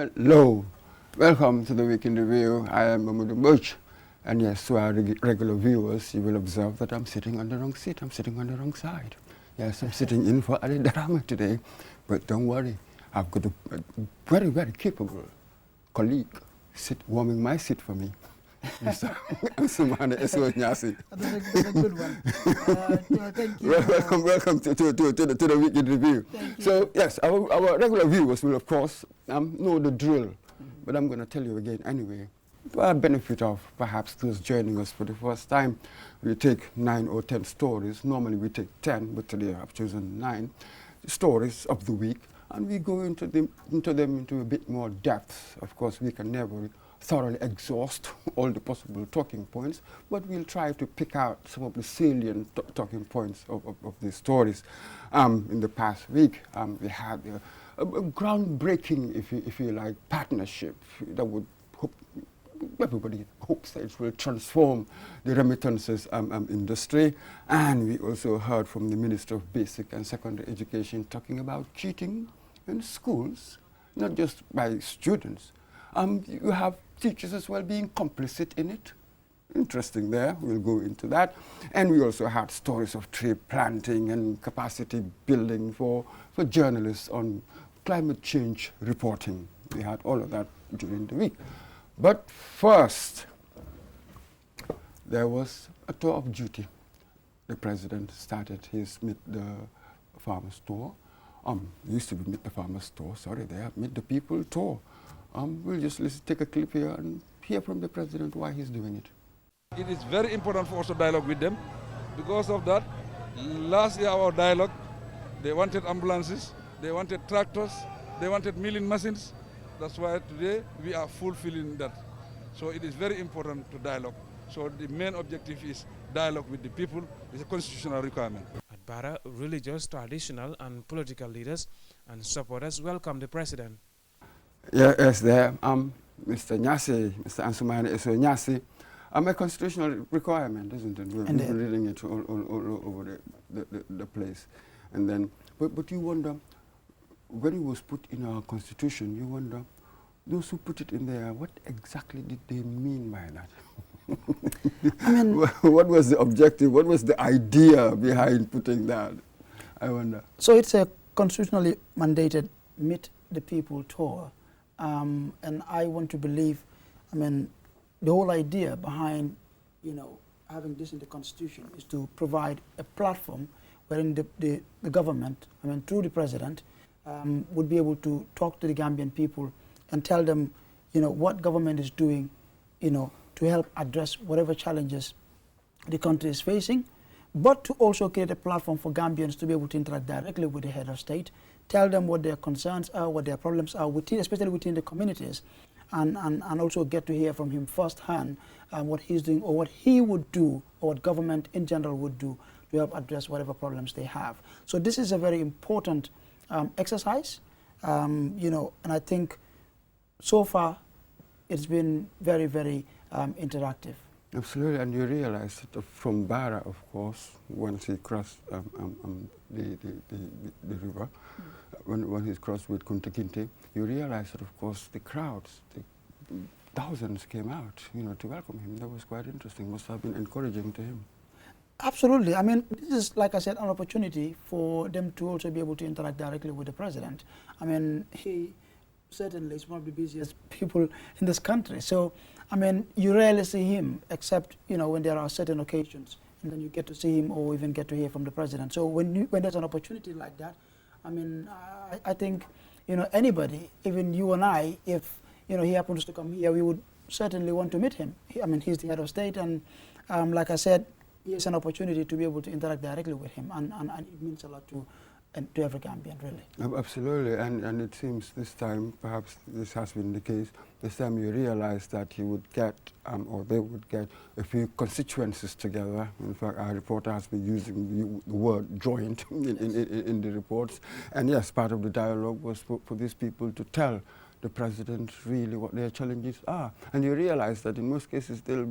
Hello, welcome to the Week in Review. I am Mamadou Birch, and yes, to our regular viewers, you will observe that I'm sitting on the wrong seat. I'm sitting on the wrong side. Yes, I'm sitting in for Ali Darama today, but don't worry, I've got a very, very capable colleague warming my seat for me. Mr. Ansumane Eso-Nyasi. That's a good one. Thank you. Welcome to the Week in Review. So yes, our regular viewers will of course know the drill, but I'm going to tell you again anyway. For our benefit of perhaps those joining us for the first time, we take 9 or 10 stories. Normally we take 10, but today I've chosen 9 stories of the week, and we go into them into a bit more depth. Of course, we can never thoroughly exhaust all the possible talking points, but we'll try to pick out some of the salient talking points of these stories. In the past week, we had a groundbreaking, if you like, partnership that would everybody hopes that it will transform the remittances industry. And we also heard from the Minister of Basic and Secondary Education talking about cheating in schools, not just by students. You have teachers as well being complicit in it. Interesting there, we'll go into that. And we also had stories of tree planting and capacity building for journalists on climate change reporting. We had all of that during the week. But first, there was a tour of duty. The president started his Meet the Farmers tour. Used to be Meet the Farmers tour, sorry, they have Meet the People tour. We'll just take a clip here and hear from the president why he's doing it. It is very important for us to dialogue with them. Because of that, last year our dialogue, they wanted ambulances, they wanted tractors, they wanted milling machines. That's why today we are fulfilling that. So it is very important to dialogue. So the main objective is dialogue with the people. It's a constitutional requirement. At Bara, religious, traditional and political leaders and supporters welcome the president. Yes, there, Mr. Nyasi, Mr. Ansumane Eso-Nyasi, a constitutional requirement, isn't it? We've been reading it all over the place. And then, but you wonder, when it was put in our constitution, you wonder, those who put it in there, what exactly did they mean by that? I mean, what was the objective? What was the idea behind putting that? I wonder. So it's a constitutionally mandated Meet the People tour. And I want to believe, I mean, the whole idea behind, having this in the constitution is to provide a platform wherein the government, I mean, through the president, would be able to talk to the Gambian people and tell them, what government is doing, to help address whatever challenges the country is facing, but to also create a platform for Gambians to be able to interact directly with the head of state, tell them what their concerns are, what their problems are, especially within the communities, and also get to hear from him firsthand what he's doing or what he would do or what government in general would do to help address whatever problems they have. So this is a very important exercise, and I think so far it's been very, very interactive. Absolutely, and you realize that from Bara, of course, once he crossed the river, when he crossed with Kunta Kinte, you realize that, of course, the crowds, the thousands came out, to welcome him. That was quite interesting. Must have been encouraging to him. Absolutely. I mean, this is, like I said, an opportunity for them to also be able to interact directly with the president. I mean, he certainly is one of the busiest people in this country. So, I mean, you rarely see him except, when there are certain occasions, and then you get to see him or even get to hear from the president. So when there's an opportunity like that, I mean, I think, anybody, even you and I, if, he happens to come here, we would certainly want to meet him. I mean, he's the head of state, and like I said, here's an opportunity to be able to interact directly with him, and it means a lot to every Gambian, really. Absolutely, and it seems this time, perhaps this has been the case, this time you realize that he would get, or they would get, a few constituencies together. In fact, our reporter has been using the word joint in the reports. And yes, part of the dialogue was for these people to tell the president really what their challenges are. And you realize that in most cases they'll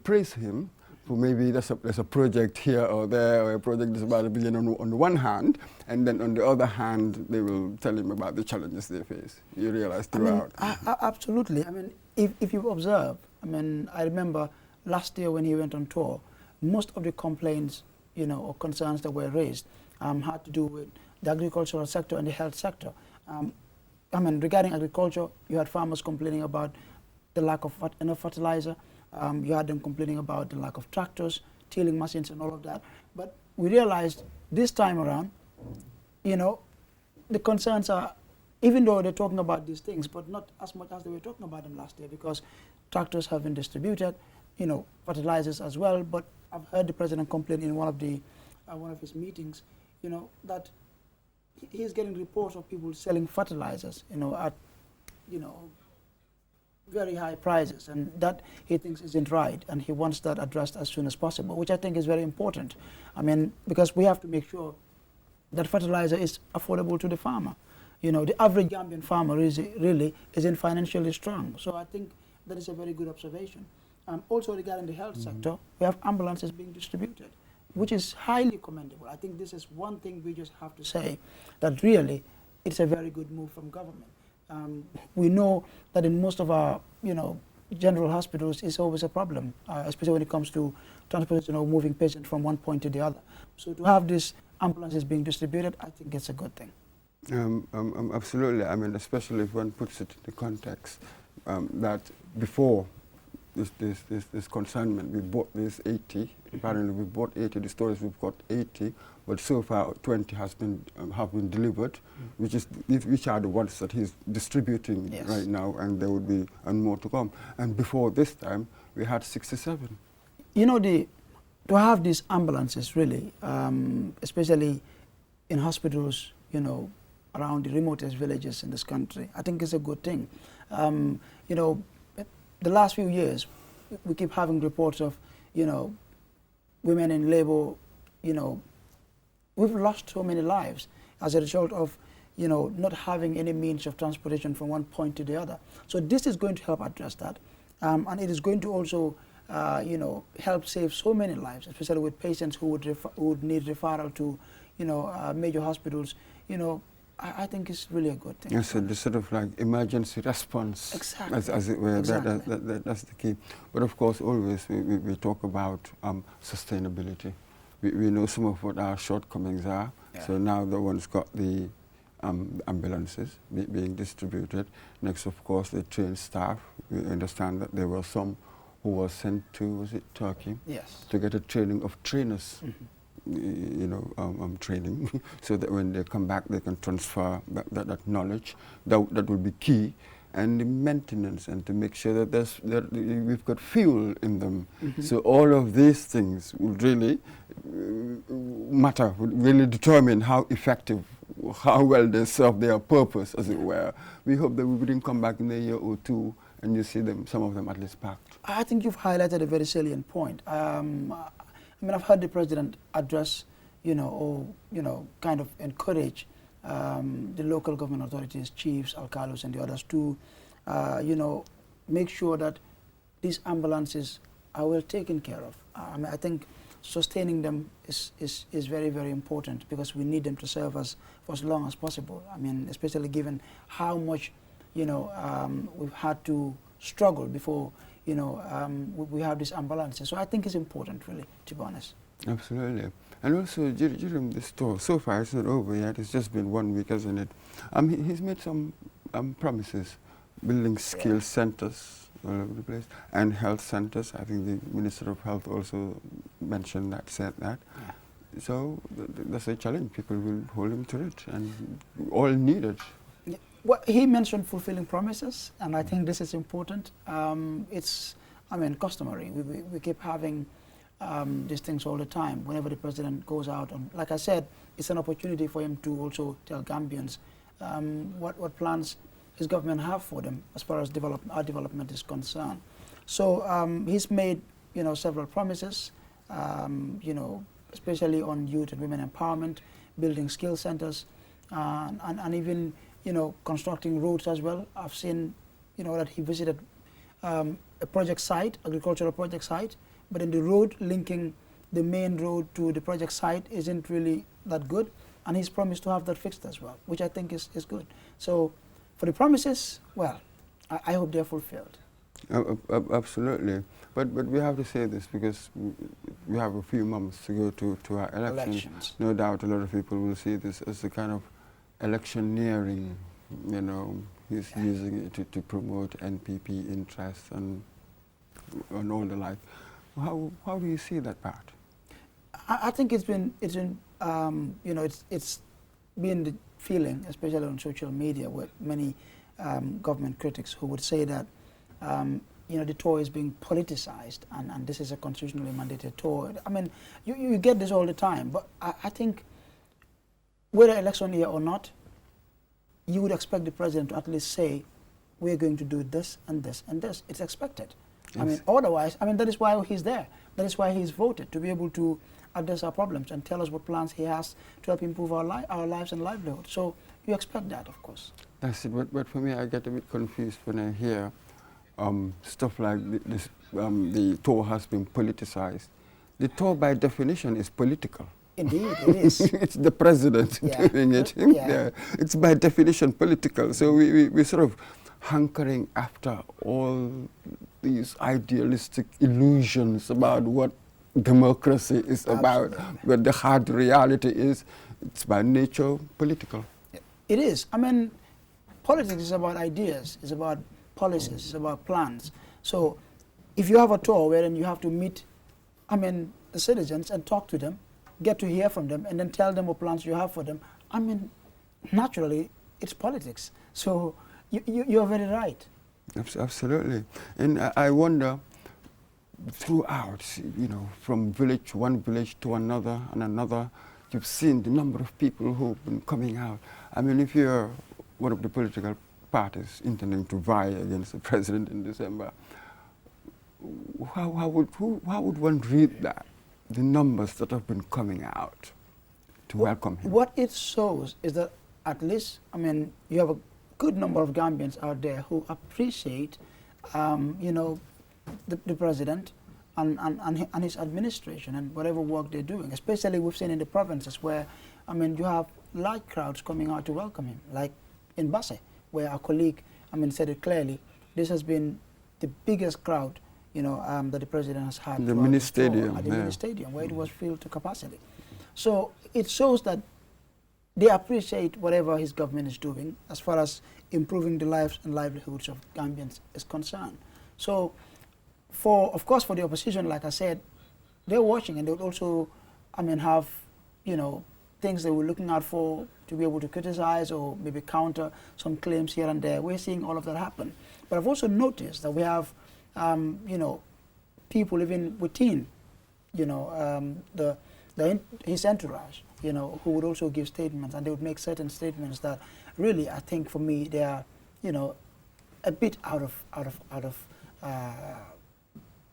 praise him, So maybe there's a project here or there, or a project that's about $1 billion on the one hand, and then on the other hand, they will tell him about the challenges they face. You realize throughout. Absolutely. I mean, if you observe, I mean, I remember last year when he went on tour, most of the complaints, or concerns that were raised had to do with the agricultural sector and the health sector. I mean, regarding agriculture, you had farmers complaining about the lack of enough fertilizer. You had them complaining about the lack of tractors, tilling machines, and all of that. But we realized this time around, the concerns are, even though they're talking about these things, but not as much as they were talking about them last year, because tractors have been distributed, fertilizers as well. But I've heard the president complain in one of his meetings, that he's getting reports of people selling fertilizers, at, very high prices, and that he thinks isn't right, and he wants that addressed as soon as possible, which I think is very important. I mean, because we have to make sure that fertilizer is affordable to the farmer. The average Gambian farmer really isn't financially strong, so I think that is a very good observation. Also regarding the health sector, we have ambulances being distributed, which is highly commendable. I think this is one thing we just have to say, that really it's a very good move from government. We know that in most of our, general hospitals, it's always a problem, especially when it comes to transportation or moving patients from one point to the other. So to have these ambulances being distributed, I think it's a good thing. Absolutely. I mean, especially if one puts it in the context that before this consignment, we bought this 80. Apparently, we bought 80. The stores we've got 80, but so far 20 have been delivered, which are the ones that he's distributing right now, and there would be more to come. And before this time, we had 67. To have these ambulances really, especially in hospitals, around the remotest villages in this country, I think is a good thing. The last few years, we keep having reports of, women in labor, we've lost so many lives as a result of, not having any means of transportation from one point to the other. So this is going to help address that. And it is going to also, help save so many lives, especially with patients who would need referral to, major hospitals. I think it's really a good thing. Yes, so the sort of like emergency response, exactly. as it were, exactly. that's the key. But of course, always we talk about sustainability. We know some of what our shortcomings are. Yeah. So now the one's got the ambulances being distributed. Next, of course, the trained staff. We understand that there were some who were sent to, was it Turkey? Yes. To get a training of trainers. Training, so that when they come back, they can transfer that knowledge. That will be key, and the maintenance, and to make sure that we've got fuel in them. So all of these things will really matter, will really determine how effective, how well they serve their purpose, as it were. We hope that we wouldn't come back in a year or two and you see them, some of them at least packed. I think you've highlighted a very salient point. I've heard the president address, kind of encourage the local government authorities, chiefs, alcalos, and the others to, make sure that these ambulances are well taken care of. I think sustaining them is very, very important, because we need them to serve us for as long as possible. Especially given how much, we've had to struggle before we have these ambulances. So I think it's important, really, to be honest. Absolutely. And also, during this tour, so far it's not over yet, it's just been 1 week, hasn't it? He's made some promises, building skill centers all over the place, and health centers. I think the Minister of Health also said that. Yeah. So that's a challenge. People will hold him to it, and all needed. Well, he mentioned fulfilling promises, and I think this is important. It's, customary. We keep having these things all the time. Whenever the president goes out, like I said, it's an opportunity for him to also tell Gambians what plans his government have for them as far as our development is concerned. So he's made, several promises, especially on youth and women empowerment, building skill centers, and even constructing roads as well. I've seen, that he visited a project site, agricultural project site, but then the road linking the main road to the project site isn't really that good, and he's promised to have that fixed as well, which I think is good. So for the promises, well, I hope they're fulfilled. Absolutely. But we have to say this because we have a few months to go to our elections. No doubt a lot of people will see this as a kind of electioneering, you know, he's using it to promote NPP interests and all the like. How do you see that part? I think it's been you know, it's been the feeling, especially on social media, with many government critics who would say that you know, the tour is being politicized, and this is a constitutionally mandated tour. I mean, you get this all the time, but I think whether election year or not, you would expect the president to at least say, we're going to do this and this and this. It's expected. Yes. I mean, otherwise, I mean, that is why he's there. That is why he's voted, to be able to address our problems and tell us what plans he has to help improve our lives and livelihood. So you expect that, of course. That's it. But for me, I get a bit confused when I hear stuff like this. The tour has been politicized. The tour, by definition, is political. Indeed, it is. It's the president doing it. Yeah. It's by definition political. So we're sort of hankering after all these idealistic illusions about what democracy is about, but the hard reality is it's by nature political. It is. I mean, politics is about ideas, it's about policies, it's about plans. So if you have a tour wherein you have to meet, I mean, the citizens and talk to them, get to hear from them, and then tell them what plans you have for them, I mean, naturally, it's politics. So you're very right. Absolutely. And I wonder, throughout, you know, from one village to another and another, you've seen the number of people who've been coming out. I mean, if you're one of the political parties intending to vie against the president in December, how would one read that? The numbers that have been coming out to welcome him. What it shows is that at least, I mean, you have a good number of Gambians out there who appreciate, you know, the president and his administration and whatever work they're doing. Especially we've seen in the provinces where, I mean, you have large crowds coming out to welcome him, like in Basse, where our colleague, I mean, said it clearly. This has been the biggest crowd, you know, that the president has had. The mini stadium. At the mini stadium, where it was filled to capacity. So it shows that they appreciate whatever his government is doing as far as improving the lives and livelihoods of Gambians is concerned. So, of course, for the opposition, like I said, they're watching, and they would also, I mean, have, you know, things they were looking out for to be able to criticize or maybe counter some claims here and there. We're seeing all of that happen. But I've also noticed that we have, you know, people even within, you know, his entourage, you know, who would also give statements, and they would make certain statements that really, I think, for me, they are, you know, a bit out of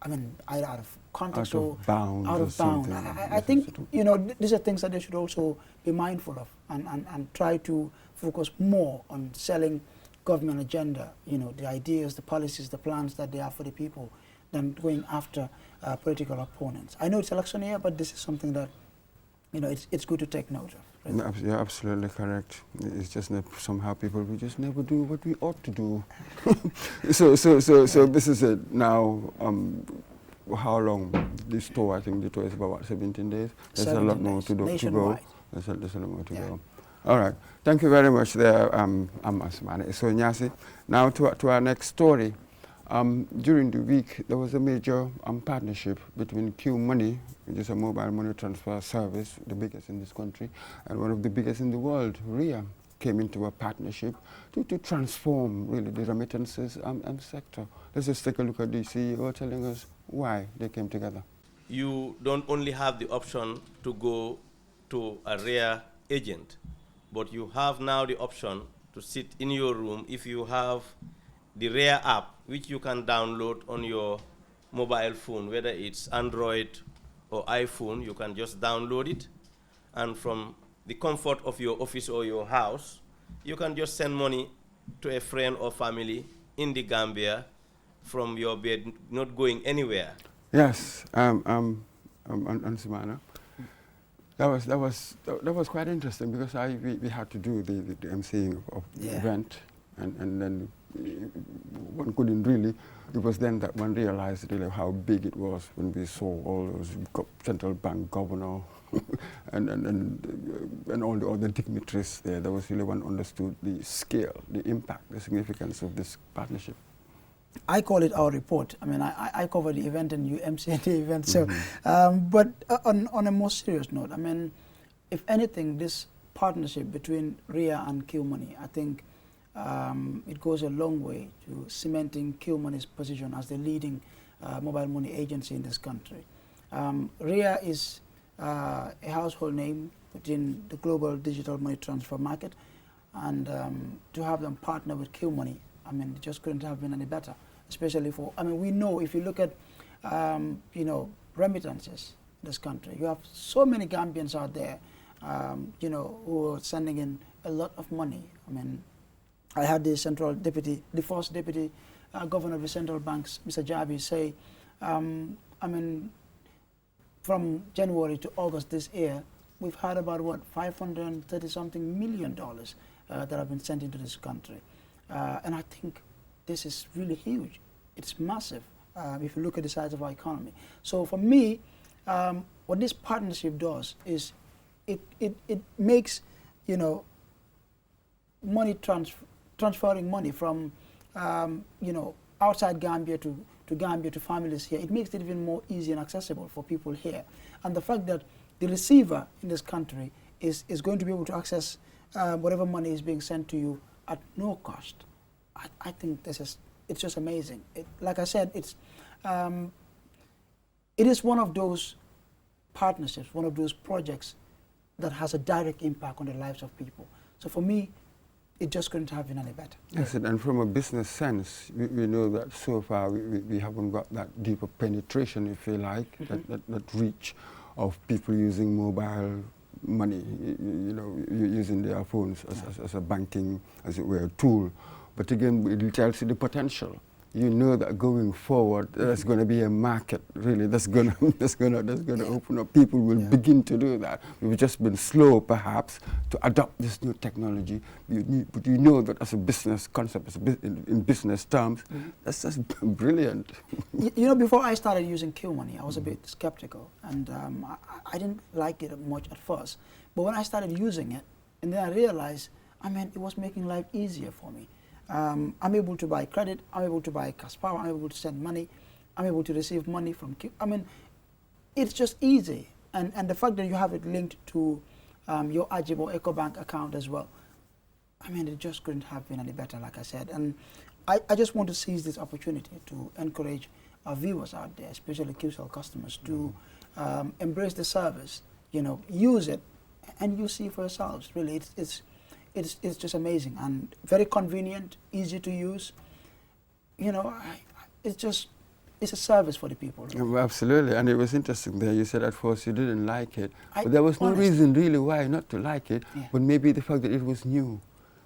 I mean, either out of context or out of bounds. I think, you know, these are things that they should also be mindful of and try to focus more on selling government agenda, you know, the ideas, the policies, the plans that they have for the people, than going after political opponents. I know it's election year, but this is something that, you know, it's good to take note of. Right? You're absolutely correct. It's just that somehow people, we just never do what we ought to do. So this is it now. How long this tour? I think the tour is about what, 17 days. There's a lot more to go. There's a lot more to go. All right. Thank you very much there, Asmane. So Nyasi, now to our next story. During the week, there was a major partnership between Q Money, which is a mobile money transfer service, the biggest in this country, and one of the biggest in the world, RIA, came into a partnership to transform really the remittances sector. Let's just take a look at the CEO telling us why they came together. You don't only have the option to go to a RIA agent, but you have now the option to sit in your room if you have the RIA app, which you can download on your mobile phone, whether it's Android or iPhone. You can just download it, and from the comfort of your office or your house, you can just send money to a friend or family in the Gambia from your bed, not going anywhere. Yes, Ansimana. That was quite interesting because we had to do the emceeing of the event, and then one couldn't really. It was then that one realized really how big it was when we saw all those central bank governor and all the other dignitaries there. That was really one understood the scale, the impact, the significance of this partnership. I call it our report. I mean, I cover the event and you MC the event. So, but on a more serious note, I mean, if anything, this partnership between RIA and Q-Money, I think it goes a long way to cementing Q-Money's position as the leading mobile money agency in this country. RIA is a household name within the global digital money transfer market, and to have them partner with Q-Money, I mean, it just couldn't have been any better, especially for, I mean, we know if you look at, you know, remittances in this country, you have so many Gambians out there, you know, who are sending in a lot of money. I mean, I had the first deputy governor of the central banks, Mr. Jabi, say, I mean, from January to August this year, we've had about, what, $530-something million that have been sent into this country. And I think this is really huge. It's massive if you look at the size of our economy. So for me, what this partnership does is it makes, you know, money transferring money from, you know, outside Gambia to Gambia to families here. It makes it even more easy and accessible for people here. And the fact that the receiver in this country is going to be able to access whatever money is being sent to you at no cost. I think it's just amazing. Like I said, it is one of those partnerships, one of those projects that has a direct impact on the lives of people. So for me, it just couldn't have been any better. Yes, and from a business sense, we know that so far we haven't got that deeper penetration, if you like, that reach of people using mobile money, you know, using their phones as a banking, as it were, tool. But again, it tells you the potential. You know that going forward, there's going to be a market, really, that's going to open up. People will begin to do that. We've just been slow, perhaps, to adopt this new technology. But you know that as a business concept, in business terms, that's just brilliant. You know, before I started using Q-Money, I was a bit skeptical, and I didn't like it much at first. But when I started using it, and then I realized, I mean, it was making life easier for me. I'm able to buy credit, I'm able to buy cash power, I'm able to send money, I'm able to receive money from Q. I mean, it's just easy. And the fact that you have it linked to your Ajibo EcoBank account as well, I mean, it just couldn't have been any better, like I said. And I just want to seize this opportunity to encourage our viewers out there, especially QCell customers, to embrace the service, you know, use it, and you see for yourselves, really. It's just amazing and very convenient, easy to use. You know, it's a service for the people. Well, absolutely, and it was interesting there. You said at first you didn't like it, but there was no reason really why not to like it. But maybe the fact that it was new.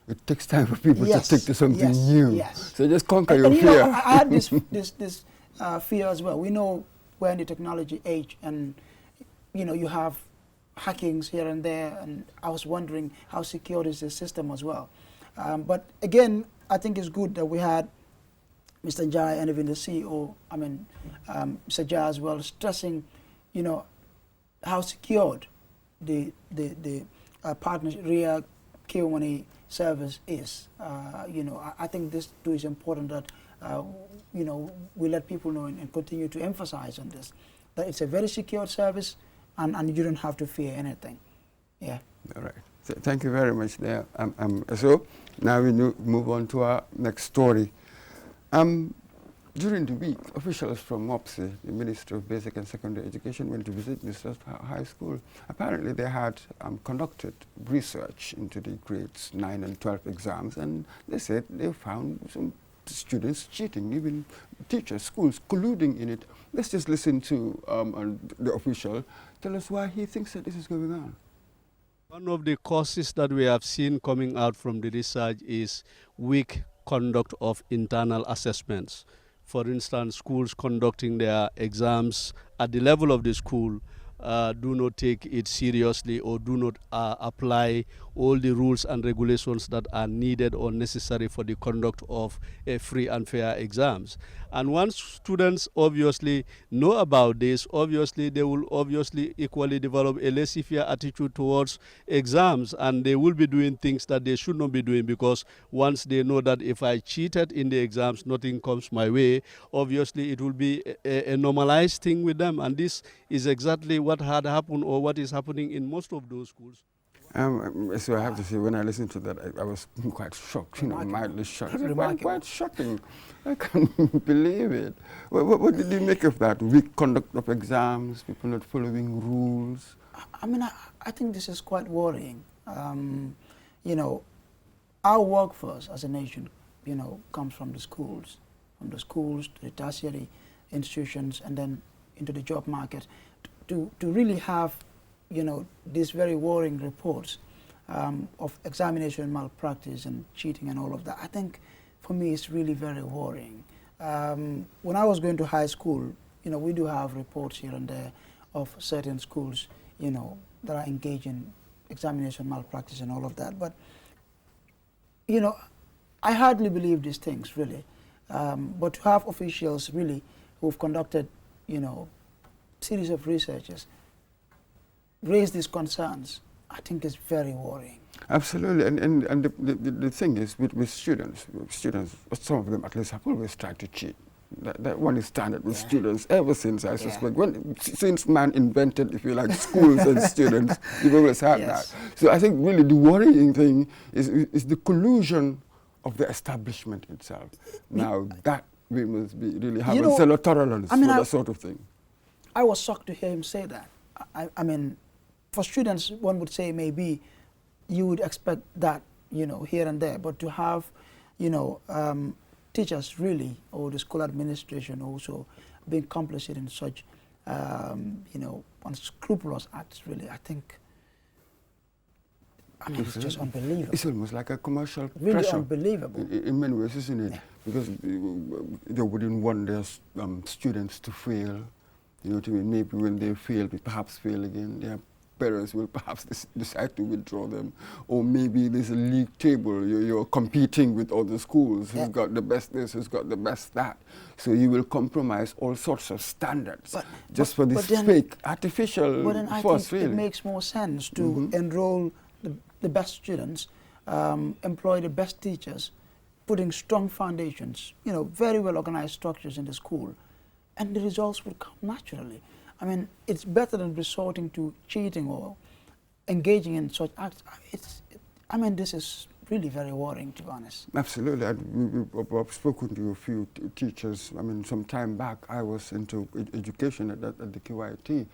It takes time for people to take to something new. Yes. So just conquer your you fear. know, I had this fear as well. We know we're in the technology age, and you know, you have hackings here and there, and I was wondering how secure is the system as well. But again, I think it's good that we had Mr. Njai and even the CEO, I mean, Mr. Jai as well, stressing, you know, how secured the partnership, RIA Q-Money service is. You know, I think this too is important that, you know, we let people know and continue to emphasize on this, that it's a very secure service, and you don't have to fear anything. Yeah. All right. So thank you very much there. So now we move on to our next story. During the week, officials from MOPSI, the Ministry of Basic and Secondary Education, went to visit Mr. High School. Apparently they had conducted research into the grades 9 and 12 exams, and they said they found some students cheating, even teachers, schools colluding in it. Let's just listen to the official tell us why he thinks that this is going on. One of the causes that we have seen coming out from the research is weak conduct of internal assessments. for instance, schools conducting their exams at the level of the school do not take it seriously or do not apply all the rules and regulations that are needed or necessary for the conduct of free and fair exams. And once students obviously know about this, obviously they will obviously equally develop a laissez-faire attitude towards exams, and they will be doing things that they should not be doing, because once they know that if I cheated in the exams, nothing comes my way, obviously it will be a normalized thing with them. And this is exactly what had happened, or what is happening in most of those schools. So I have to say, when I listened to that, I was quite shocked, mildly shocked. Quite shocking. I can't believe it. What did you make of that? Weak conduct of exams, people not following rules? I mean, I think this is quite worrying. Our workforce as a nation, comes from the schools to the tertiary institutions, and then into the job market. To really have, these very worrying reports of examination malpractice and cheating and all of that, I think for me it's really very worrying. When I was going to high school, we do have reports here and there of certain schools, that are engaged in examination malpractice and all of that. But, I hardly believe these things, really. But to have officials really who've conducted, series of researches raise these concerns, I think is very worrying. Absolutely, and the thing is with students, some of them at least have always tried to cheat. That one is standard with students ever since, I suspect. Since man invented, if you like, schools and students, you've always had that. So I think really the worrying thing is the collusion of the establishment itself. Now that we must be really having zero tolerance for that sort of thing. I was shocked to hear him say that. I mean, for students, one would say maybe you would expect that, here and there, but to have, teachers really, or the school administration also being complicit in such, unscrupulous acts, really, I think, it's just unbelievable. It's almost like a commercial really pressure. Unbelievable. In many ways, isn't it? Yeah. Because they wouldn't want their students to fail. Maybe when they fail, perhaps fail again, their parents will perhaps decide to withdraw them. Or maybe there's a league table, you're competing with other schools, who's got the best this, who's got the best that. So you will compromise all sorts of standards just for this fake, artificial But then I think it makes more sense to enroll the best students, employ the best teachers, putting strong foundations, very well organized structures in the school, and the results will come naturally. I mean, it's better than resorting to cheating or engaging in such acts. This is really very worrying, to be honest. Absolutely. I've spoken to a few teachers. Some time back, I was into education at the QIT.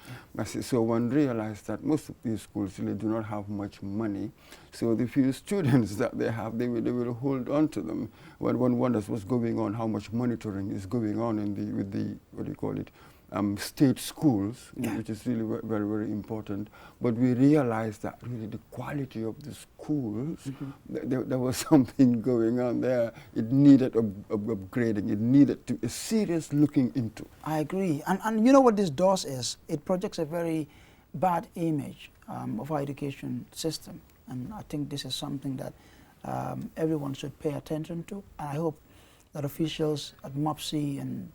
So one realized that most of these schools really do not have much money. So the few students that they have, they will hold on to them. When one wonders what's going on, how much monitoring is going on with the what do you call it, state schools, which is really very, very important. But we realized that really the quality of the schools, there was something going on there. It needed upgrading. It needed a serious looking into. I agree. And you know what this does is, it projects a very bad image of our education system. And I think this is something that everyone should pay attention to. And I hope that officials at MOPSI and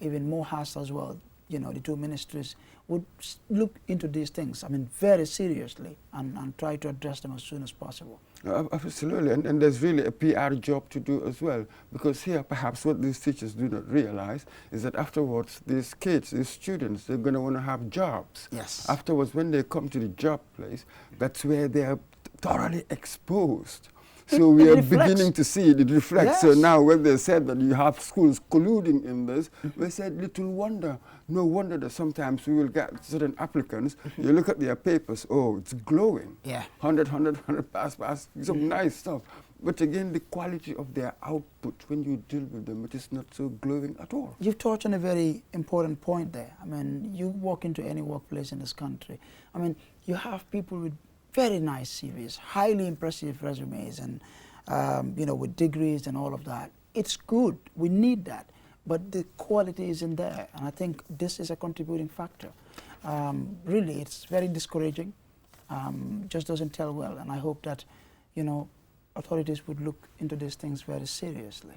even more HAS as well, the two ministries would look into these things, very seriously and try to address them as soon as possible. Absolutely, and there's really a PR job to do as well, because here perhaps what these teachers do not realize is that afterwards these kids, these students, they're going to want to have jobs. Yes. Afterwards, when they come to the job place, that's where they're thoroughly exposed. So we are beginning to see it reflects. Yes. So now when they said that you have schools colluding in this, we said little wonder. No wonder that sometimes we will get certain applicants, you look at their papers, it's glowing. Yeah. 100 pass, some nice stuff. But again, the quality of their output, when you deal with them, it is not so glowing at all. You've touched on a very important point there. You walk into any workplace in this country, you have people with very nice CVs, highly impressive resumes, and with degrees and all of that. It's good. We need that. but the quality isn't there, and I think this is a contributing factor. Really, it's very discouraging. Just doesn't tell well, and I hope that, you know, authorities would look into these things very seriously.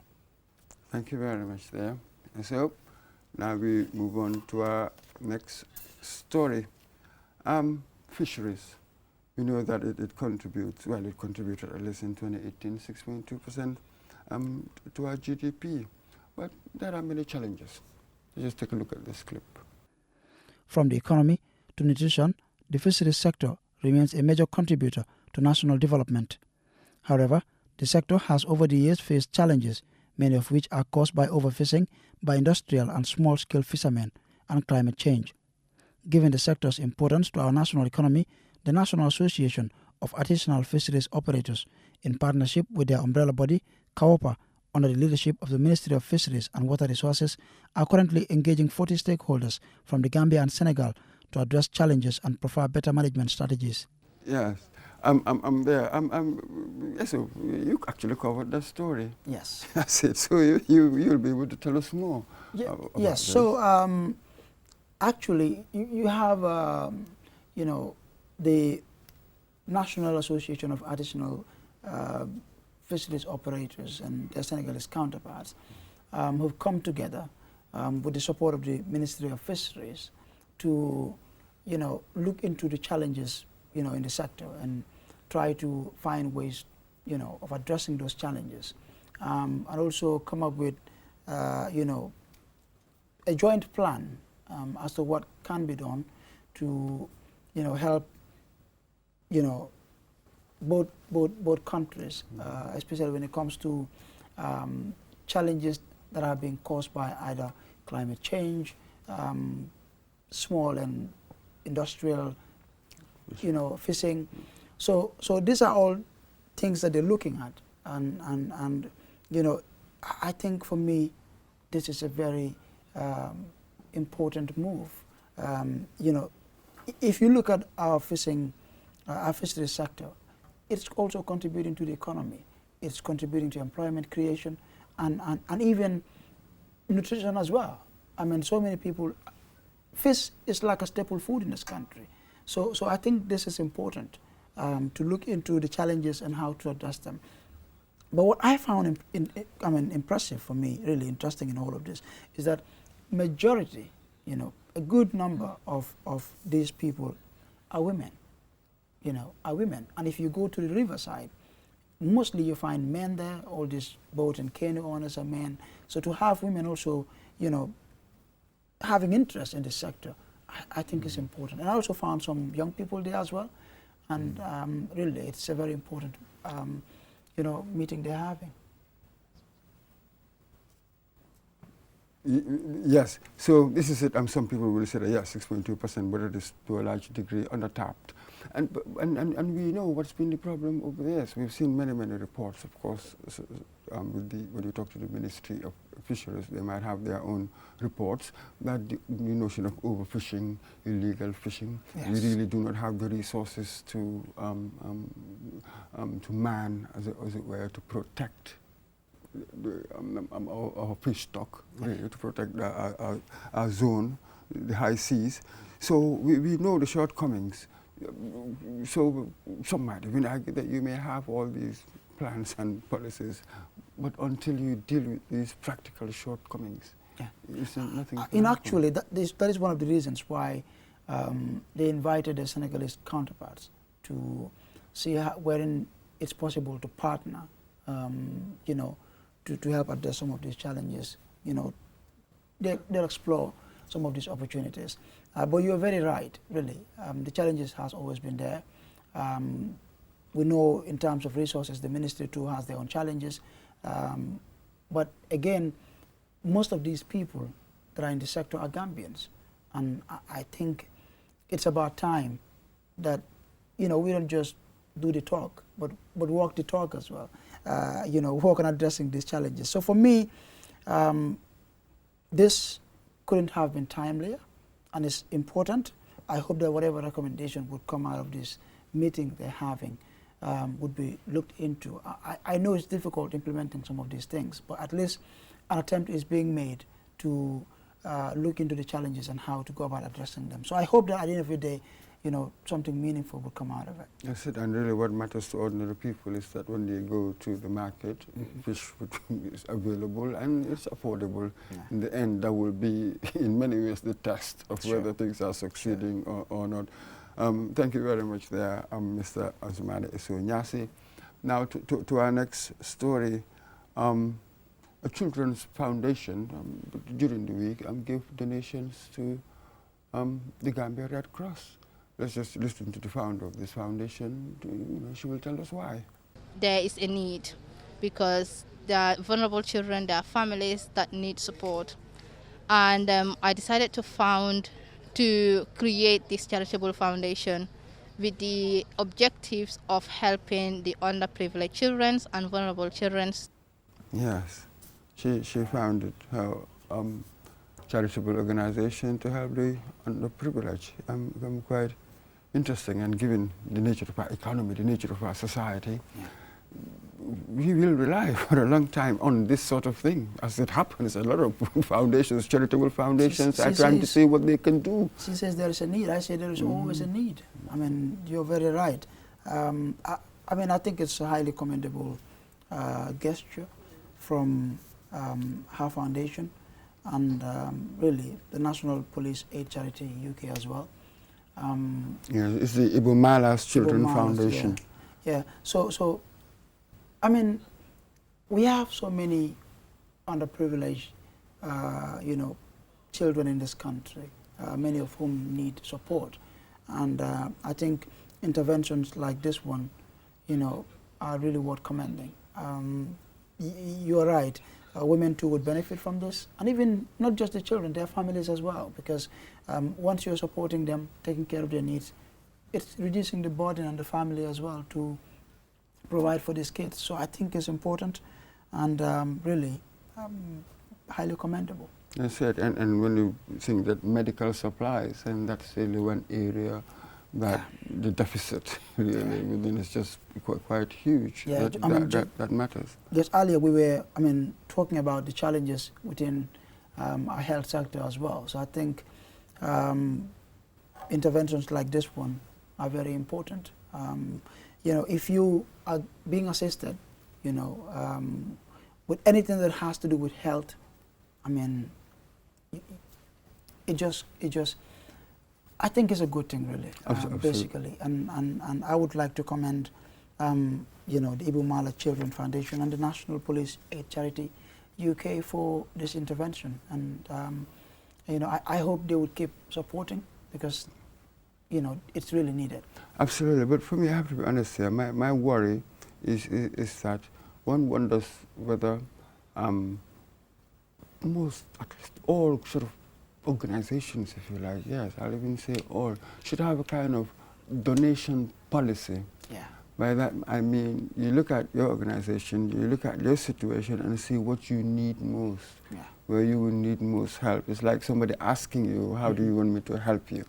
Thank you very much there. And so now we move on to our next story. Fisheries. We know that it contributes, well, it contributed at least in 2018, 6.2% to our GDP. But there are many challenges. Just take a look at this clip. From the economy to nutrition, the fisheries sector remains a major contributor to national development. However, the sector has over the years faced challenges, many of which are caused by overfishing by industrial and small-scale fishermen and climate change. Given the sector's importance to our national economy, the National Association of Artisanal Fisheries Operators, in partnership with their umbrella body, CAOPA, under the leadership of the Ministry of Fisheries and Water Resources, are currently engaging 40 stakeholders from the Gambia and Senegal to address challenges and provide better management strategies. Yes, I'm there. Yes, so you actually covered that story. Yes. That's it. So you'll be able to tell us more. Yes. This. So actually, you have you know, the National Association of Artisanal Fisheries Operators and their Senegalese counterparts who've come together with the support of the Ministry of Fisheries to, you know, look into the challenges, you know, in the sector and try to find ways, you know, of addressing those challenges, and also come up with, you know, a joint plan as to what can be done to, you know, help, you know, both countries, especially when it comes to challenges that are being caused by either climate change, small and industrial, you know, fishing. So these are all things that they're looking at, and you know, I think for me, this is a very important move. You know, if you look at our fishing, our fisheries sector, it's also contributing to the economy. It's contributing to employment creation and even nutrition as well. I mean, so many people, fish is like a staple food in this country. So I think this is important to look into the challenges and how to address them. But what I found impressive for me, really interesting in all of this, is that majority, you know, a good number of these people are women, you know, are women. And if you go to the riverside, mostly you find men there, all these boat and canoe owners are men. So to have women also, you know, having interest in this sector, I think is important. And I also found some young people there as well. And really, it's a very important, you know, meeting they're having. Yes, so this is it. Some people will say that, yes, 6.2%, but it is to a large degree undertapped. And we know what's been the problem over there. So we've seen many reports, of course. When you talk to the Ministry of Fisheries, they might have their own reports, that the notion of overfishing, illegal fishing, yes. We really do not have the resources to man, as it were, to protect our fish stock, really, to protect our zone, the high seas. So we know the shortcomings. So some might even argue that you may have all these plans and policies, but until you deal with these practical shortcomings, nothing. Actually, that is one of the reasons why they invited the Senegalese counterparts to see wherein it's possible to partner, you know, to help address some of these challenges. You know, they'll explore some of these opportunities. But you're very right, really. The challenges has always been there. We know in terms of resources, the ministry too has their own challenges. But again, most of these people that are in the sector are Gambians. And I think it's about time that, you know, we don't just do the talk, but walk the talk as well. You know, work on addressing these challenges. So for me, this couldn't have been timelier, and it's important. I hope that whatever recommendation would come out of this meeting they're having would be looked into. I know it's difficult implementing some of these things, but at least an attempt is being made to look into the challenges and how to go about addressing them. So I hope that at the end of the day, something meaningful will come out of it. That's it, and really what matters to ordinary people is that when they go to the market, fish is available and it's affordable. Yeah. In the end, that will be, in many ways, the test of Sure. whether things are succeeding or not. Thank you very much there, Mr. Azumane Isu-Nyasi. Now to our next story. A children's foundation during the week gave donations to the Gambia Red Cross. Let's just listen to the founder of this foundation. She will tell us why. There is a need because there are vulnerable children, there are families that need support. And I decided to create this charitable foundation with the objectives of helping the underprivileged children and vulnerable children. Yes, she founded her charitable organization to help the underprivileged. I'm quite interesting, and given the nature of our economy, the nature of our society, we will rely for a long time on this sort of thing. As it happens, a lot of foundations, charitable foundations, are trying to see what they can do. She says there is a need. I say there is always a need. I mean, you're very right. I think it's a highly commendable gesture from her foundation and really the National Police Aid Charity UK as well. It's the Ibu Mala's Children Foundation. Yeah. So, I mean, we have so many underprivileged, children in this country, many of whom need support. And I think interventions like this one, are really worth commending. You're right. Women too would benefit from this, and even not just the children, their families as well, because once you're supporting them, taking care of their needs, it's reducing the burden on the family as well to provide for these kids. So I think it's important and really highly commendable. That's it, and when you think that medical supplies, and that's really one area that the deficit really within is just quite huge. Yeah, that matters. Just earlier we were, talking about the challenges within our health sector as well. So I think interventions like this one are very important. If you are being assisted, with anything that has to do with health, I think it's a good thing, really, basically. And I would like to commend, the Ibu Mala Children Foundation and the National Police Aid Charity UK for this intervention. And, I hope they would keep supporting because, it's really needed. Absolutely. But for me, I have to be honest here. My worry is that one wonders whether most, at least all sort of organizations, if you like, yes, I'll even say all, should have a kind of donation policy. Yeah. By that, I mean, you look at your organization, you look at your situation and see what you need most, where you will need most help. It's like somebody asking you, how do you want me to help you?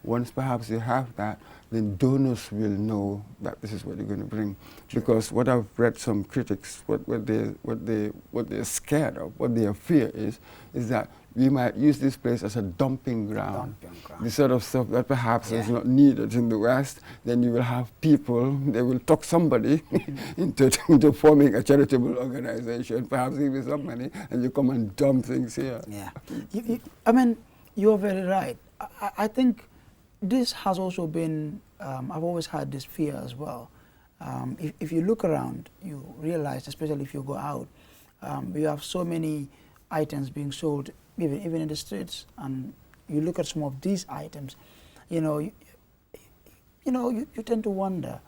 Once perhaps you have that, then donors will know that this is what you're going to bring. Because what I've read some critics, what they're scared of, what their fear is that we might use this place as a dumping ground. The sort of stuff that perhaps is not needed in the West. Then you will have people, they will talk somebody into forming a charitable organization, perhaps give you some money, and you come and dump things here. Yeah. You're very right. I think this has also been, I've always had this fear as well. If you look around, you realize, especially if you go out, you have so many items being sold, even in the streets, and you look at some of these items, you tend to wonder,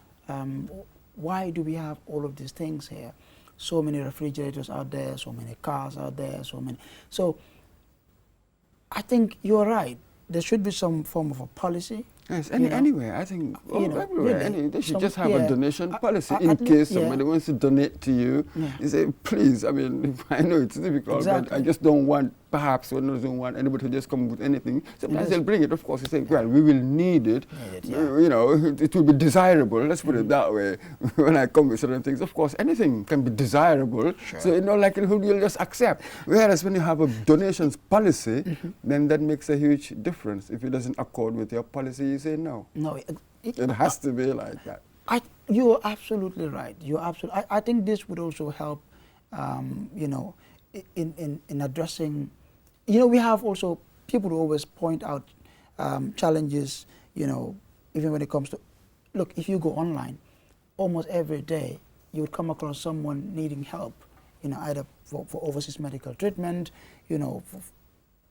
why do we have all of these things here? So many refrigerators out there, so many cars out there, So I think you're right. There should be some form of a policy. Yes, anyway, I think everywhere. Really, they should just have a donation policy in case somebody wants to donate to you. You say, please, I know it's difficult, but I just don't want perhaps one doesn't want anybody to just come with anything. Sometimes they'll bring it, of course, they say, well, we will need it. You know, it will be desirable, let's put it that way. When I come with certain things, of course, anything can be desirable. So in all likelihood, you'll just accept. Whereas when you have a donations policy, then that makes a huge difference. If it doesn't accord with your policy, you say no. No. It has to be like that. You're absolutely right. I think this would also help, you know, in addressing, you know, we have also people who always point out challenges, you know, even when it comes to, look, if you go online, almost every day you would come across someone needing help, you know, either for overseas medical treatment, you know, for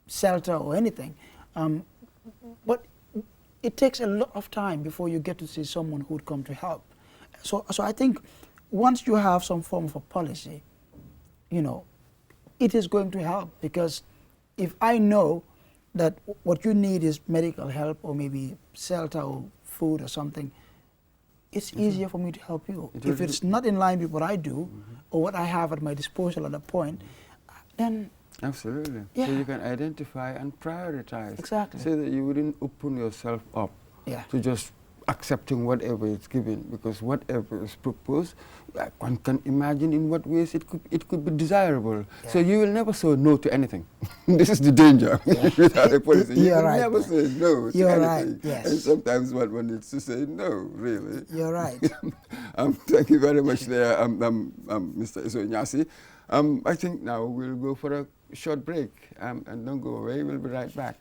shelter or anything. But it takes a lot of time before you get to see someone who would come to help. So I think once you have some form of a policy, you know, it is going to help, because if I know that what you need is medical help or maybe shelter or food or something, it's easier for me to help you. If it's not in line with what I do or what I have at my disposal at a point, then... Absolutely. Yeah. So you can identify and prioritize. Exactly. So that you wouldn't open yourself up to just accepting whatever is given, because whatever is proposed, one can imagine in what ways it could be desirable. So you will never say no to anything. This is the danger without a policy. You will never say no to anything. Yes. And sometimes one needs to say no, really. You're right. Thank you very much there, Mr. Isonyasi. I think now we'll go for a short break, and don't go away, we'll be right back.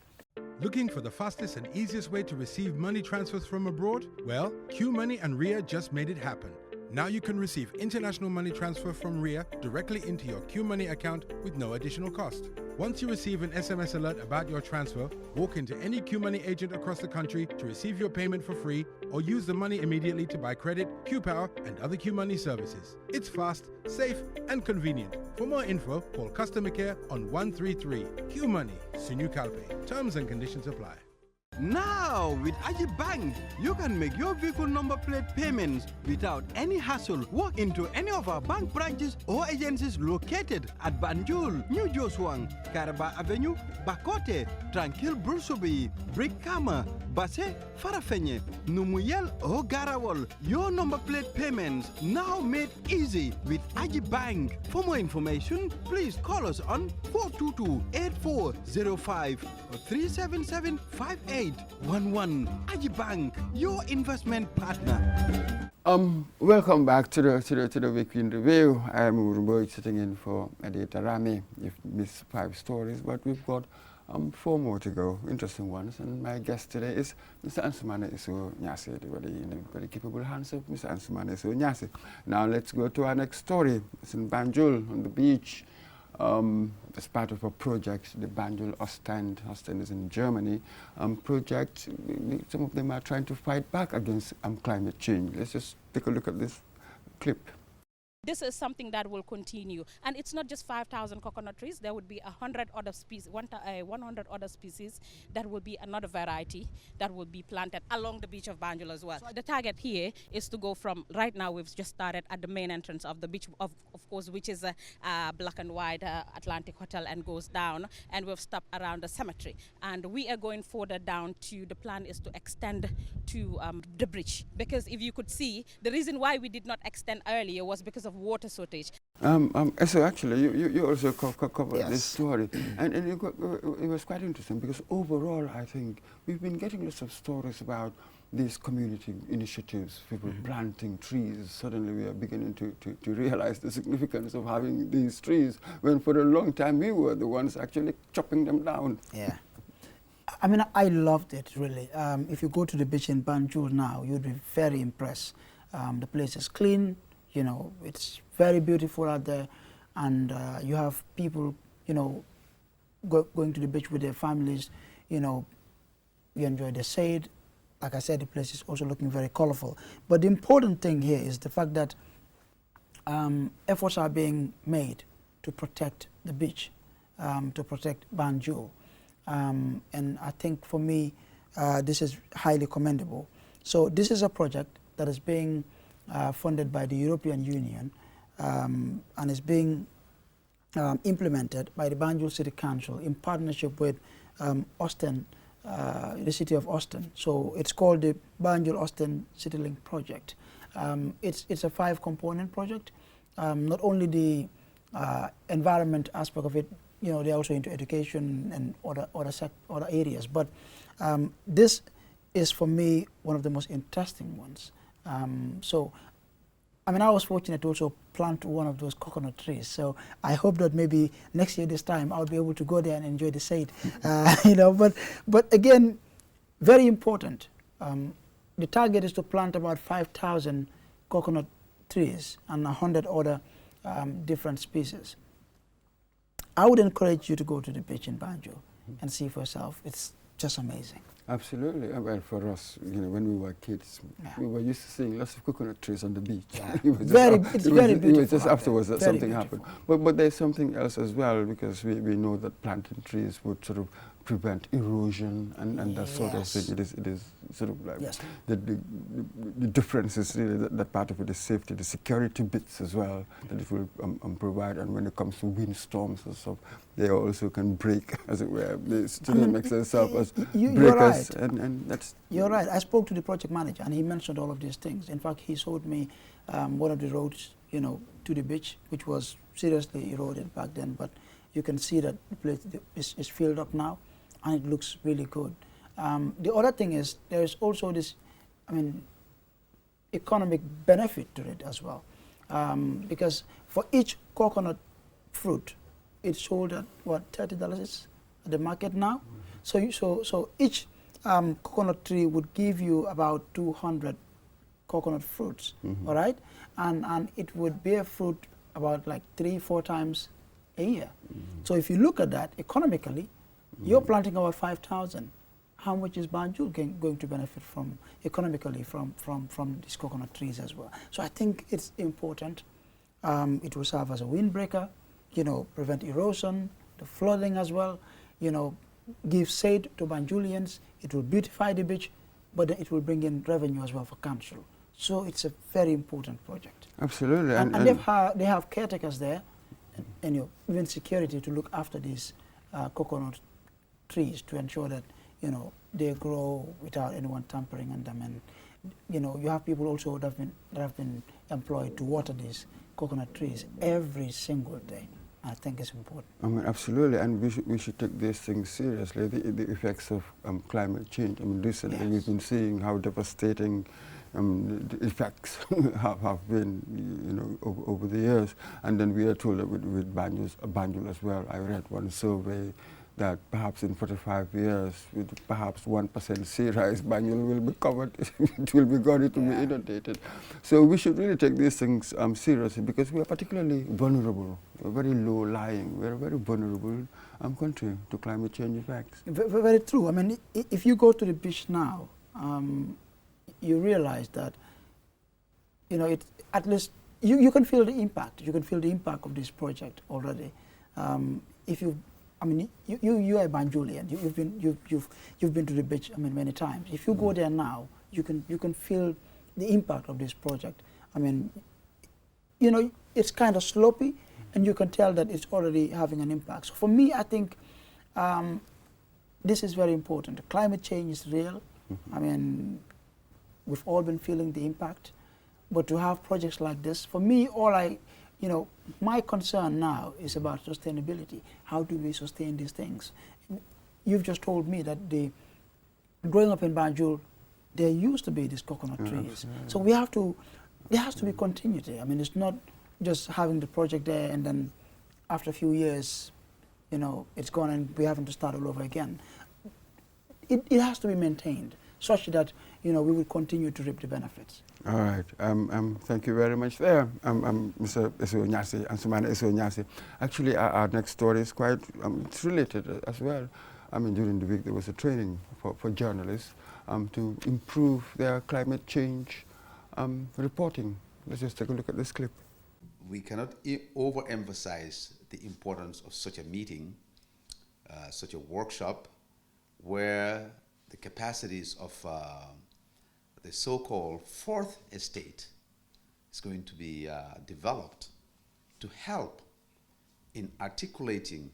Looking for the fastest and easiest way to receive money transfers from abroad? Well, QMoney and RIA just made it happen. Now you can receive international money transfer from RIA directly into your QMoney account with no additional cost. Once you receive an SMS alert about your transfer, walk into any QMoney agent across the country to receive your payment for free, or use the money immediately to buy credit, QPower, and other QMoney services. It's fast, safe, and convenient. For more info, call customer care on 133. QMoney, Sinu Calpe. Terms and conditions apply. Now, with Aji Bank, you can make your vehicle number plate payments without any hassle. Walk into any of our bank branches or agencies located at Banjul, New Joswang, Karaba Avenue, Bakote, Tranquil Brusubi, Brikama, Basse, Farafenye, Numuyel or Garawal. Your number plate payments now made easy with Aji Bank. For more information, please call us on 422-8405 or 377-5811. Aji Bank, your investment partner. Welcome back to the Weekly in Review. I am Urumbo, sitting in for Editor Rami. You've missed 5 stories, but we've got 4 more to go, interesting ones. And my guest today is Mr. Ansumane Iso-Nyasi, the very capable hands of Mr. Ansumane Iso-Nyasi. Now let's go to our next story. It's in Banjul on the beach. As part of a project, the Banjul Ostend is in Germany, project, some of them are trying to fight back against climate change. Let's just take a look at this clip. This is something that will continue, and it's not just 5,000 coconut trees. There would be 100 other species, 100 other species. That will be another variety that will be planted along the beach of Banjul as well. So the target here is to go from, right now we've just started at the main entrance of the beach, of course, which is a black and white Atlantic Hotel, and goes down, and we've stopped around the cemetery. And we are going further down to, the plan is to extend to the bridge, because if you could see, the reason why we did not extend earlier was because of water shortage. So actually, you also covered this story, and it was quite interesting, because overall, I think we've been getting lots of stories about these community initiatives, people planting trees. Suddenly we are beginning to realize the significance of having these trees, when for a long time we were the ones actually chopping them down. Yeah. I mean, I loved it, really. If you go to the beach in Banjul now, you'd be very impressed. The place is clean. You know, it's very beautiful out there, and you have people, you know, going to the beach with their families. You know, you enjoy the shade. Like I said, the place is also looking very colorful. But the important thing here is the fact that efforts are being made to protect the beach, to protect Banjul. And I think for me, this is highly commendable. So this is a project that is being funded by the European Union, and is being implemented by the Banjul City Council in partnership with Austin, the city of Austin. So it's called the Banjul-Austin Citylink project. It's a 5-component project. Not only the environment aspect of it, they're also into education and other areas. But this is, for me, one of the most interesting ones. So, I was fortunate to also plant one of those coconut trees. So I hope that maybe next year this time I'll be able to go there and enjoy the shade. But again, very important. The target is to plant about 5,000 coconut trees and 100 other different species. I would encourage you to go to the beach in Banjo and see for yourself. It's just amazing. Absolutely. Well, for us, when we were kids, we were used to seeing lots of coconut trees on the beach. Yeah. It's very beautiful. It was just afterwards that something beautiful. happened. But there's something else as well, because we know that planting trees would sort of prevent erosion and that sort of thing. It is sort of like the difference is really that part of it is safety, the security bits as well that it will provide. And when it comes to windstorms and stuff, they also can break, as it were. They still make themselves as breakers. Right. And that's... You're right. I spoke to the project manager and he mentioned all of these things. In fact, he showed me one of the roads, to the beach, which was seriously eroded back then. But you can see that the place is filled up now, and it looks really good. The other thing is there's also this, economic benefit to it as well, because for each coconut fruit, it's sold at what, $30 at the market now. So each coconut tree would give you about 200 coconut fruits, all right, and it would bear fruit about like 3-4 times a year. So if you look at that economically, you're planting about 5,000. How much is Banjul going to benefit from economically from these coconut trees as well? So I think it's important. It will serve as a windbreaker, prevent erosion, the flooding as well, give shade to Banjulians. It will beautify the beach, but it will bring in revenue as well for council. So it's a very important project. Absolutely. And they have caretakers there, and even security to look after these coconut trees to ensure that they grow without anyone tampering on them. And you have people also that have been employed to water these coconut trees every single day. I think it's important. Absolutely, and we should take these things seriously. The effects of climate change. Recently we've been seeing how devastating the effects have been, over the years. And then we are told that with Banjul as well. I read one survey that perhaps in 45 years, with perhaps 1% sea rise, Banjul will be covered. It will be gone. It will be inundated. So we should really take these things seriously, because we are particularly vulnerable. We're very low-lying. We're a very vulnerable country to climate change effects. Very true. If you go to the beach now, you realize that, at least you can feel the impact. You can feel the impact of this project already. If you are a Banjulian. You've been to the beach many times. If you go there now, you can feel the impact of this project. It's kind of sloppy, and you can tell that it's already having an impact. So for me, I think this is very important. Climate change is real. We've all been feeling the impact, but to have projects like this, for me, my concern now is about sustainability. How do we sustain these things? You've just told me that growing up in Banjul, there used to be these coconut trees. So there has to be continuity. It's not just having the project there and then after a few years, it's gone and we having to start all over again. It has to be maintained such that, we will continue to reap the benefits. All right. Thank you very much there, Mr. Eso Nyasi and Sumana Eso Nyasi. Actually, our next story is quite it's related as well. During the week, there was a training for journalists to improve their climate change reporting. Let's just take a look at this clip. We cannot overemphasize the importance of such a meeting, such a workshop, where the capacities of the so-called fourth estate is going to be developed to help in articulating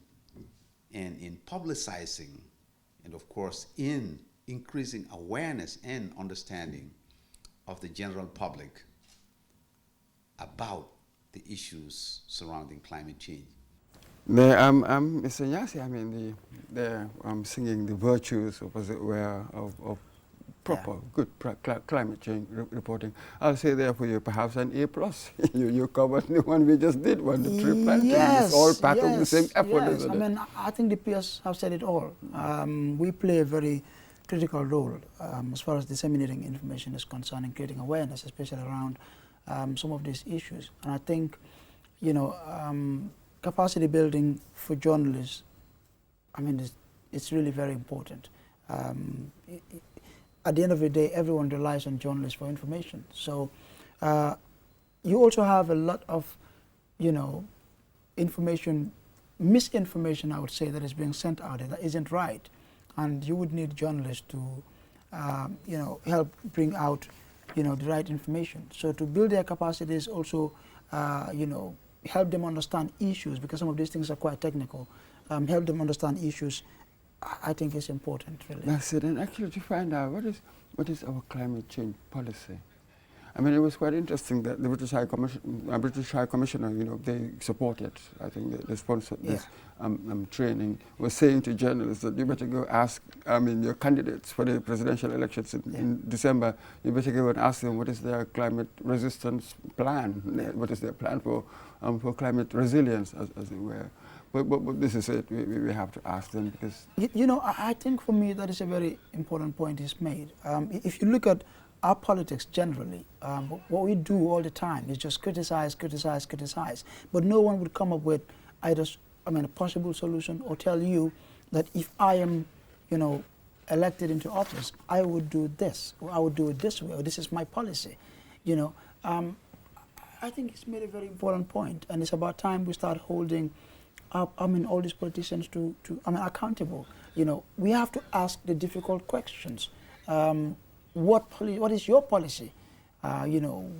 and in publicizing, and of course in increasing awareness and understanding of the general public about the issues surrounding climate change. Mr. Nyasi, I mean, they're singing the virtues of, as it were, of proper, good climate change reporting. I'll say there for you, perhaps an A+. you covered the one we just did, the tree planting. It's all part of the same effort, isn't it? I mean, I think the peers have said it all. We play a very critical role as far as disseminating information is concerned and creating awareness, especially around some of these issues. And I think, you know, capacity building for journalists, I mean, it's really very important. At the end of the day, everyone relies on journalists for information. So you also have a lot of, you know, information, misinformation, I would say, that is being sent out there that isn't right. And you would need journalists to, you know, help bring out, you know, the right information. So to build their capacities also, you know, help them understand issues, because some of these things are quite technical. Help them understand issues, I think is important, really. That's it. And actually to find out what is our climate change policy. I mean, it was quite interesting that the British High Commissioner, you know, they supported, I think they sponsored this training, was saying to journalists that you better go ask, I mean, your candidates for the presidential elections in December, you better go and ask them what is their climate resistance plan, what is their plan for climate resilience, as it were. But this is it, we have to ask them, because... You know, I think for me that is a very important point he's made. If you look at our politics generally, what we do all the time is just criticize, criticize, criticize. But no one would come up with either, I mean, a possible solution or tell you that if I am, you know, elected into office, I would do this, or I would do it this way, or this is my policy. You know, I think he's made a very important point, and it's about time we start holding up, I mean, all these politicians to I mean, accountable. You know, we have to ask the difficult questions. What is your policy, you know,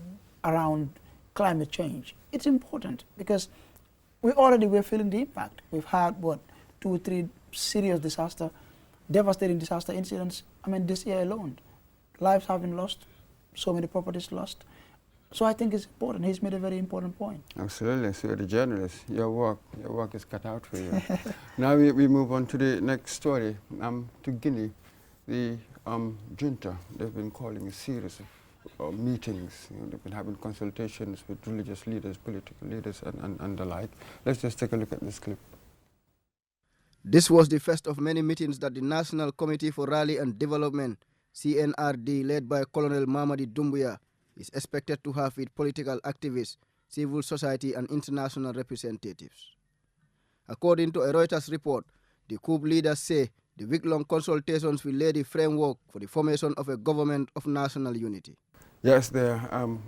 around climate change? It's important because we're feeling the impact. We've had, what, 2 or 3 serious devastating disaster incidents, I mean, this year alone. Lives have been lost, so many properties lost. So I think it's important. He's made a very important point. Absolutely. So the journalist, your work is cut out for you. Now we move on to the next story, to Guinea. The junta, they've been calling a series of meetings. You know, they've been having consultations with religious leaders, political leaders, and the like. Let's just take a look at this clip. This was the first of many meetings that the National Committee for Rally and Development, CNRD, led by Colonel Mamadi Doumbouya, is expected to have with political activists, civil society, and international representatives. According to a Reuters report, the coup leaders say the week-long consultations will lay the framework for the formation of a government of national unity. Yes, there,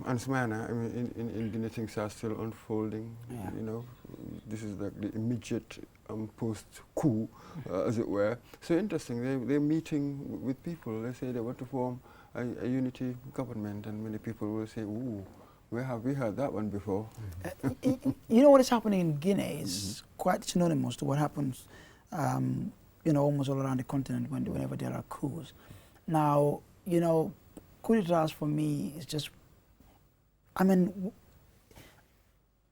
Ansmana, I mean, in Guinea things are still unfolding. You know, this is like the immediate post-coup, as it were. So interesting, they're meeting with people. They say they want to form a unity government, and many people will say, ooh, where have we heard that one before? You know what is happening in Guinea is quite synonymous to what happens, you know, almost all around the continent whenever there are coups. Now, you know, coup d'etats for me is just, I mean,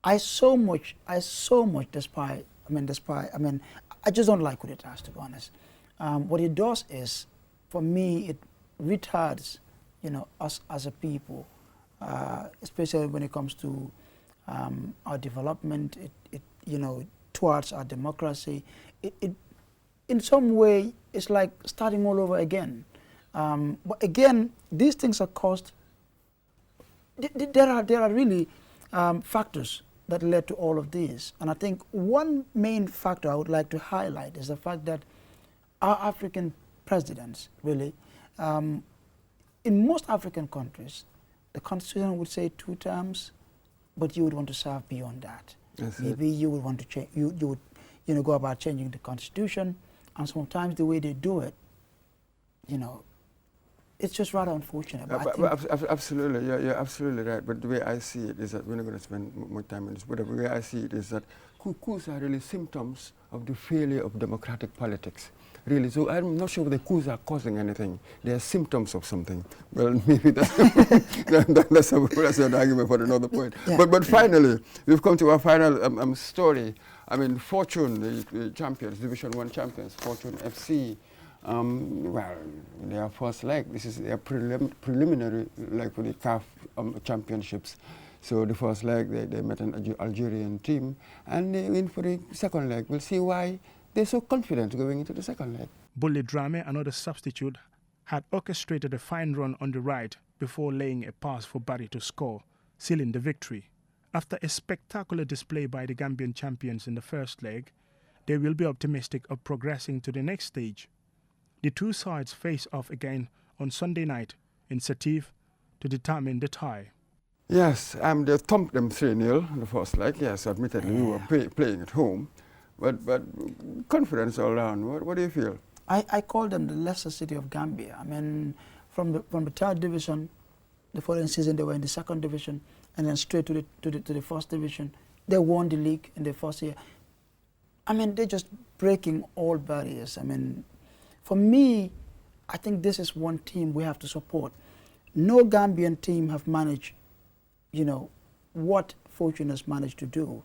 I so much despise, I just don't like coup d'etats, to be honest. What it does is, for me, it retards, you know, us as a people, especially when it comes to our development, you know, towards our democracy. It in some way, it's like starting all over again. But again, these things are caused, there are really factors that led to all of this. And I think one main factor I would like to highlight is the fact that our African presidents, really, in most African countries, the constitution would say 2 terms, but you would want to serve beyond that. Maybe you would want to change, you would, you know, go about changing the constitution, and sometimes the way they do it, you know, it's just rather unfortunate. But I think Absolutely, you're absolutely right. But the way I see it is that we're not going to spend much time on this. But the way I see it is that coups are really symptoms of the failure of democratic politics. Really, so I'm not sure the coups are causing anything. They are symptoms of something. Well, maybe that's that's an argument for another point. Yeah. But finally, we've come to our final story. I mean, Fortune, the champions, Division 1 champions, Fortune FC. Well, their first leg. This is their preliminary leg for the CAF championships. So the first leg, they met an Algerian team, and they win for the second leg. We'll see why they're so confident going into the second leg. Bully Drame, another substitute, had orchestrated a fine run on the right before laying a pass for Barry to score, sealing the victory. After a spectacular display by the Gambian champions in the first leg, they will be optimistic of progressing to the next stage. The two sides face off again on Sunday night in Sétif to determine the tie. Yes, they thumped them 3-0 in the first leg. Yes, admittedly, we were playing at home. But confidence all around. What do you feel? I call them the Leicester City of Gambia. I mean, from the third division, the following season they were in the second division, and then straight to the first division. They won the league in the first year. I mean, they're just breaking all barriers. I mean, for me, I think this is one team we have to support. No Gambian team have managed, what Fortune has managed to do.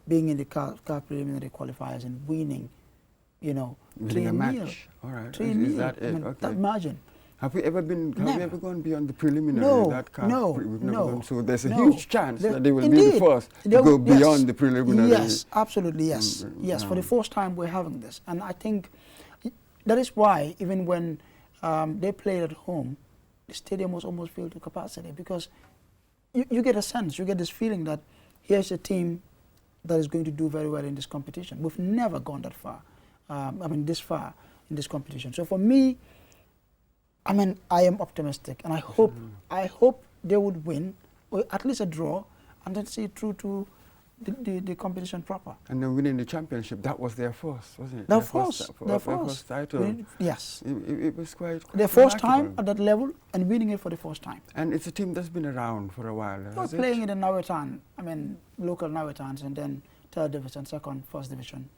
Being in the CAF preliminary qualifiers and winning, winning a match. All right. Is that it? Okay. That margin. Have we ever gone beyond the preliminary? No, that CAF? no, We've never no. gone. So there's a No. huge chance that they will Indeed. be the first to go beyond the preliminary. Yes, absolutely, yes. Yes, for the first time we're having this. And I think that is why even when they played at home, the stadium was almost filled to capacity, because you get a sense, you get this feeling that here's a team that is going to do very well in this competition. We've never gone that far, this far in this competition. So for me, I am optimistic, and I hope they would win, or at least a draw, and then see it through to the competition proper. And then winning the championship, that was their first, wasn't it? Their first title. Yes. It was quite their first remarkable. time at that level, and winning it for the first time. And it's a team that's been around for a while. We're playing in the Nawetan, local Nawetans, and then third division, second, first division.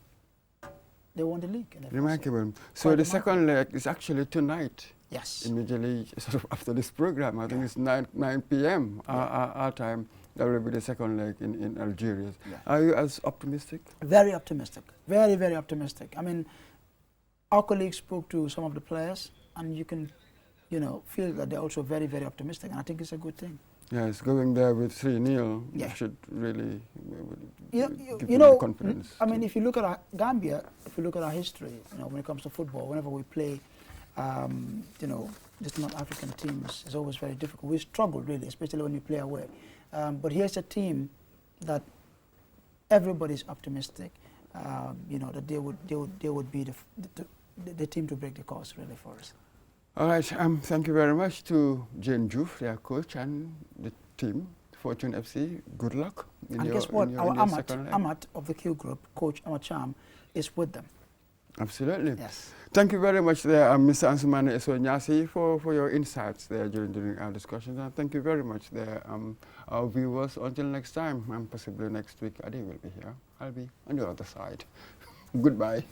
They won the league. Remarkable. So the second leg is actually tonight. Yes. Immediately sort of after this program, I think it's 9 p.m. Our time. That will be the second leg in Algeria. Yeah. Are you as optimistic? Very optimistic. Very, very optimistic. Our colleagues spoke to some of the players, and you can, feel that they're also very, very optimistic, and I think it's a good thing. Yes, going there with 3-0 should really give them the confidence. If you look at our Gambia, if you look at our history, when it comes to football, whenever we play, just North African teams, it's always very difficult. We struggle really, especially when we play away. But here's a team that everybody's optimistic, that they would be the team to break the course really for us. All right, thank you very much to Jane Juf, their coach, and the team, Fortune FC. Good luck. Guess what? Our Amat of the Q Group, Coach Amat Cham, is with them. Absolutely. Yes. Thank you very much there, Mr. Ansumane Esonyasi, for your insights there during our discussions. And thank you very much there, our viewers. Until next time, and possibly next week, Adi will be here. I'll be on the other side. Goodbye.